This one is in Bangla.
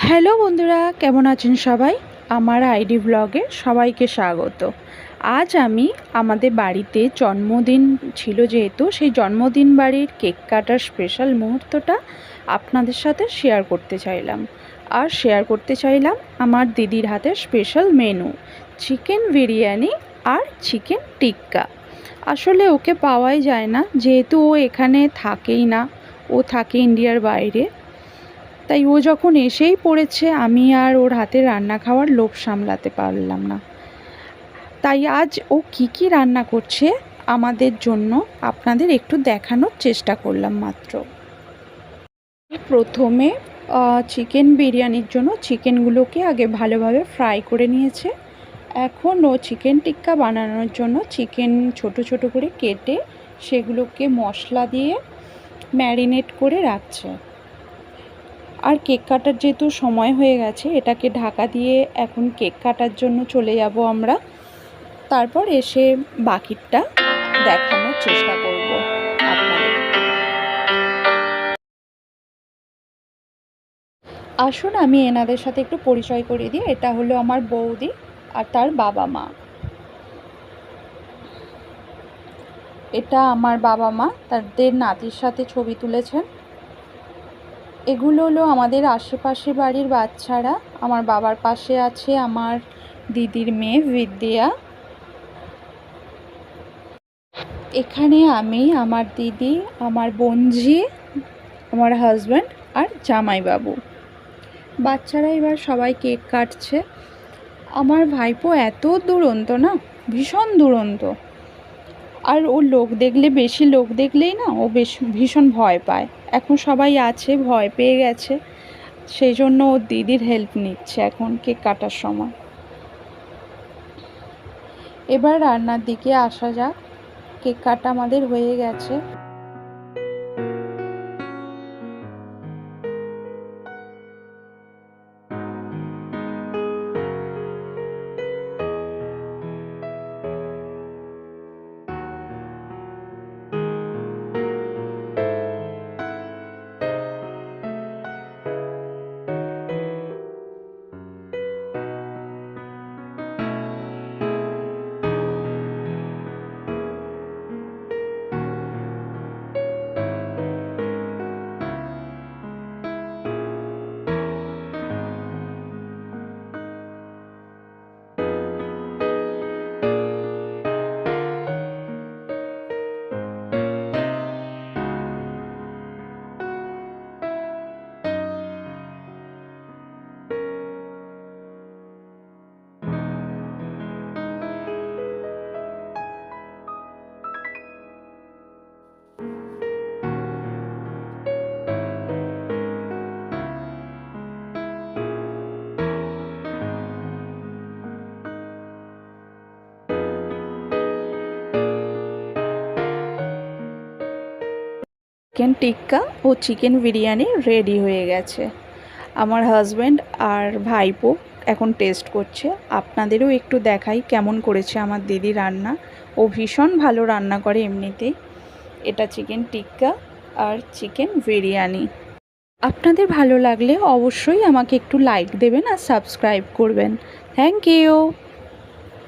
হ্যালো বন্ধুরা, কেমন আছেন সবাই? আমার আইডি ব্লগে সবাইকে স্বাগত। আজ আমি আমাদের বাড়িতে জন্মদিন ছিল, যেহেতু সেই জন্মদিন বাড়ির কেক কাটার স্পেশাল মুহূর্তটা আপনাদের সাথে শেয়ার করতে চাইলাম। আর শেয়ার করতে চাইলাম আমার দিদির হাতের স্পেশাল মেনু, চিকেন বিরিয়ানি আর চিকেন টিক্কা। আসলে ওকে পাওয়াই যায় না, যেহেতু ও এখানে থাকেই না, ও থাকে ইন্ডিয়ার বাইরে। তাই ও যখন এসেই পড়েছে, আমি আর ওর হাতে রান্না খাওয়ার লোভ সামলাতে পারলাম না। তাই আজ ও কি রান্না করছে আমাদের জন্য আপনাদের একটু দেখানোর চেষ্টা করলাম মাত্র। প্রথমে চিকেন বিরিয়ানির জন্য চিকেনগুলোকে আগে ভালোভাবে ফ্রাই করে নিয়েছে। এখন ও চিকেন টিক্কা বানানোর জন্য চিকেন ছোট ছোট করে কেটে সেগুলোকে মশলা দিয়ে ম্যারিনেট করে রাখছে। আর কেক কাটার যেহেতু সময় হয়ে গেছে, এটাকে ঢাকা দিয়ে এখন কেক কাটার জন্য চলে যাব আমরা। তারপর এসে বাকিটা দেখানোর চেষ্টা করব আপনাদের। আসুন আমি এনাদের সাথে একটু পরিচয় করিয়ে দিই। এটা হলো আমার বৌদি আর তার বাবা মা। এটা আমার বাবা মা তাদের নাতির সাথে ছবি তুলেছেন। এগুলো হলো আমাদের আশেপাশে বাড়ির বাচ্চারা। আমার বাবার পাশে আছে আমার দিদির মেয়ে বিদ্যা। এখানে আমি, আমার দিদি, আমার বোনঝি, আমার হাজব্যান্ড আর জামাইবাবু। বাচ্চারা এবার সবাই কেক কাটছে। আমার ভাইপো এত দুরন্ত না, ভীষণ দুরন্ত। আর ও বেশি লোক দেখলেই না ও ভীষণ ভয় পায়। এখন সবাই আছে, ভয় পেয়ে গেছে, সেই জন্য ওর দিদির হেল্প নিচ্ছে এখন কেক কাটার সময়। এবার রান্নার দিকে আসা যাক। কেক কাটা আমাদের হয়ে গেছে। চিকেন টিক্কা ও চিকেন বিরিয়ানি রেডি হয়ে গেছে। আমার হাজব্যান্ড আর ভাইপো এখন টেস্ট করছে। আপনাদেরও একটু দেখাই কেমন করেছে আমার দিদি রান্না। ও ভীষণ ভালো রান্না করে এমনিতেই। এটা চিকেন টিক্কা আর চিকেন বিরিয়ানি। আপনাদের ভালো লাগলে অবশ্যই আমাকে একটু লাইক দেবেন আর সাবস্ক্রাইব করবেন। Thank you.